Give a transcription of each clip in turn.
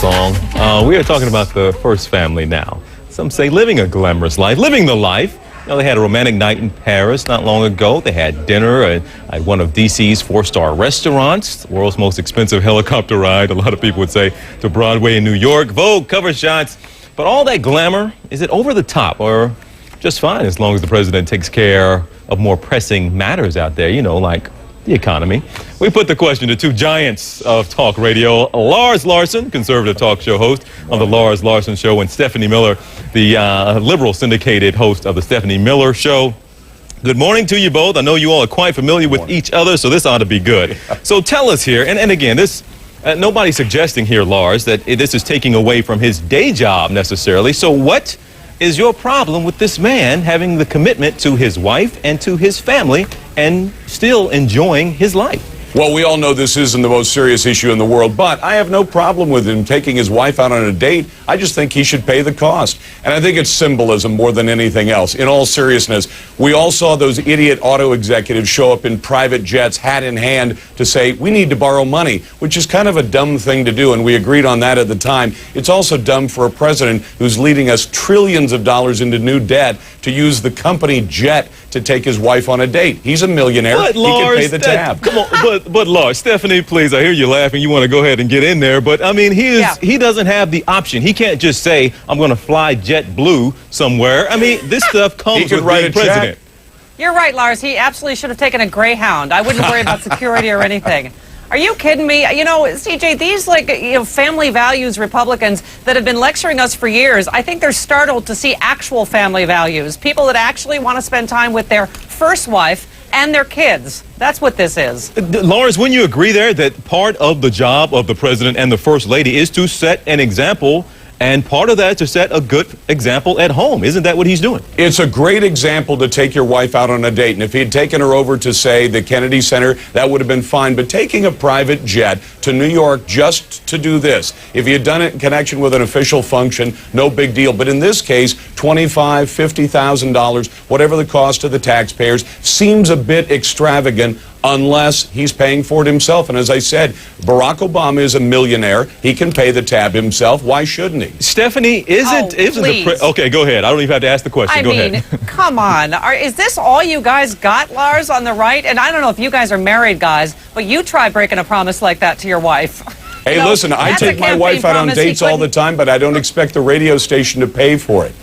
song. We are talking about the first family now. Some say living a glamorous life, living the life. You know, they had a romantic night in Paris not long ago. They had dinner at one of D.C.'s four-star restaurants, the world's most expensive helicopter ride, a lot of people would say, to Broadway in New York. Vogue cover shots. But all that glamour, is it over the top or just fine as long as the president takes care of more pressing matters out there, you know, like the economy? We put the question to two giants of talk radio, Lars Larson, conservative talk show host of the Lars Larson Show, and Stephanie Miller, the liberal syndicated host of the Stephanie Miller Show. Good morning to you both. I know you all are quite familiar with each other, so this ought to be good. So tell us here, and again, this nobody's suggesting here, Lars, that this is taking away from his day job necessarily. So what is your problem with this man having the commitment to his wife and to his family and still enjoying his life? Well, we all know this isn't the most serious issue in the world, but I have no problem with him taking his wife out on a date. I just think he should pay the cost. And I think it's symbolism more than anything else. In all seriousness, we all saw those idiot auto executives show up in private jets, hat in hand, to say, we need to borrow money, which is kind of a dumb thing to do, and we agreed on that at the time. It's also dumb for a president who's leading us trillions of dollars into new debt to use the company jet to take his wife on a date. He's a millionaire. But he Lars, can pay the tab. Come on, but Lars, Stephanie, please, I hear you laughing. You want to go ahead and get in there. But, I mean, he doesn't have the option. He can't just say, I'm going to fly JetBlue somewhere. I mean, this stuff comes with being president. You're right, Lars. He absolutely should have taken a Greyhound. I wouldn't worry about security or anything. Are you kidding me? You know, CJ, these family values Republicans that have been lecturing us for years, I think they're startled to see actual family values. People that actually want to spend time with their first wife and their kids. That's what this is. Lars, wouldn't you agree there that part of the job of the president and the first lady is to set an example? And part of that is to set a good example at home. Isn't that what he's doing? It's a great example to take your wife out on a date. And if he had taken her over to, say, the Kennedy Center, that would have been fine. But taking a private jet to New York just to do this, if he had done it in connection with an official function, no big deal. But in this case, $25,000, $50,000, whatever the cost to the taxpayers, seems a bit extravagant unless he's paying for it himself. And as I said, Barack Obama is a millionaire. He can pay the tab himself. Why shouldn't he? Stephanie, isn't the okay, go ahead. I don't even have to ask the question. Go ahead. Come on. Is this all you guys got, Lars, on the right? And I don't know if you guys are married guys, but you try breaking a promise like that to your wife. Hey, listen, I take my wife out on dates all the time, but I don't expect the radio station to pay for it.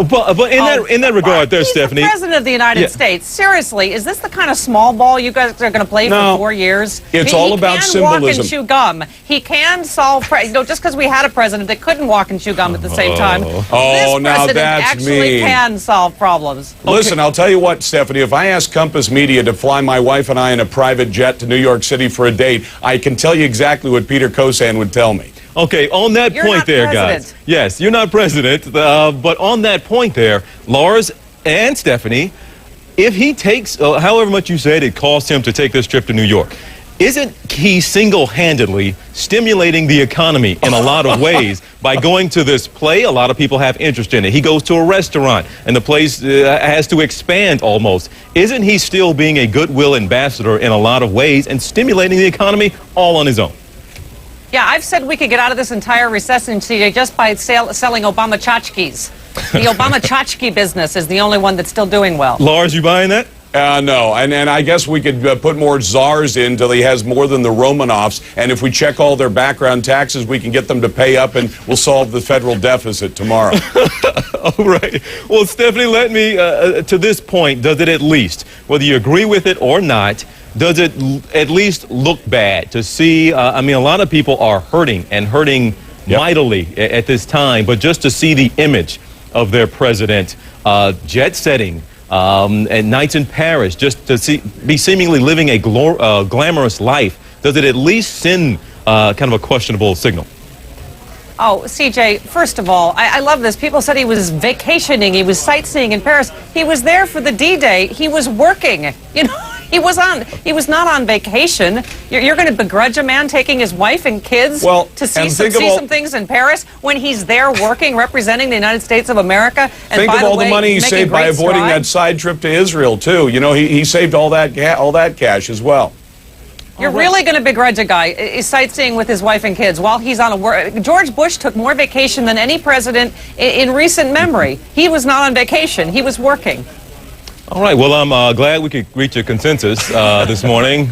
But in that regard there, Stephanie. He's the president of the United States. Seriously, is this the kind of small ball you guys are going to play for 4 years? It's all about symbolism. He can walk and chew gum. He can solve, just because we had a president that couldn't walk and chew gum at the same time. This now president that's actually can solve problems. Listen, I'll tell you what, Stephanie, if I ask Compass Media to fly my wife and I in a private jet to New York City for a date, I can tell you exactly what Peter Kosan would tell me. Okay, on that point there, guys. Yes, you're not president, but on that point there, Lars and Stephanie, if he takes, however much you said it cost him to take this trip to New York, isn't he single-handedly stimulating the economy in a lot of ways by going to this play? A lot of people have interest in it. He goes to a restaurant, and the place has to expand almost. Isn't he still being a goodwill ambassador in a lot of ways and stimulating the economy all on his own? Yeah, I've said we could get out of this entire recession, CJ, just by selling Obama tchotchkes. The Obama tchotchke business is the only one that's still doing well. Lars, you buying that? No, and I guess we could put more czars in till he has more than the Romanovs, and if we check all their background taxes, we can get them to pay up, and we'll solve the federal deficit tomorrow. All right. Well, Stephanie, let me, to this point, does it at least, whether you agree with it or not, does it at least look bad to see, I mean, a lot of people are hurting mightily at this time, but just to see the image of their president jet setting, and nights in Paris, just to be seemingly living a glamorous life, does it at least send kind of a questionable signal? Oh, CJ, first of all, I love this. People said he was vacationing, he was sightseeing in Paris. He was there for the D-Day. He was working. You know, he was not on vacation. You're going to begrudge a man taking his wife and kids to see some things in Paris when he's there working, representing the United States of America. And think of all the money he saved by avoiding that side trip to Israel too. You know, he saved all that cash as well. You're really going to begrudge a guy is sightseeing with his wife and kids while he's on a work. George Bush took more vacation than any president in recent memory. He was not on vacation. He was working. All right. Well, I'm glad we could reach a consensus this morning.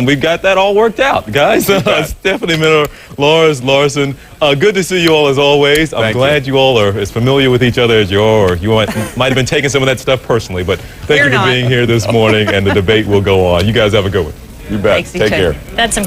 We've got that all worked out, guys. Stephanie Miller, Lars, Larson. Good to see you all as always. I'm glad you all are as familiar with each other as you are. Or you might have been taking some of that stuff personally. But thank you for being here this morning, and the debate will go on. You guys have a good one. You bet. Thanks, Take care. That's some good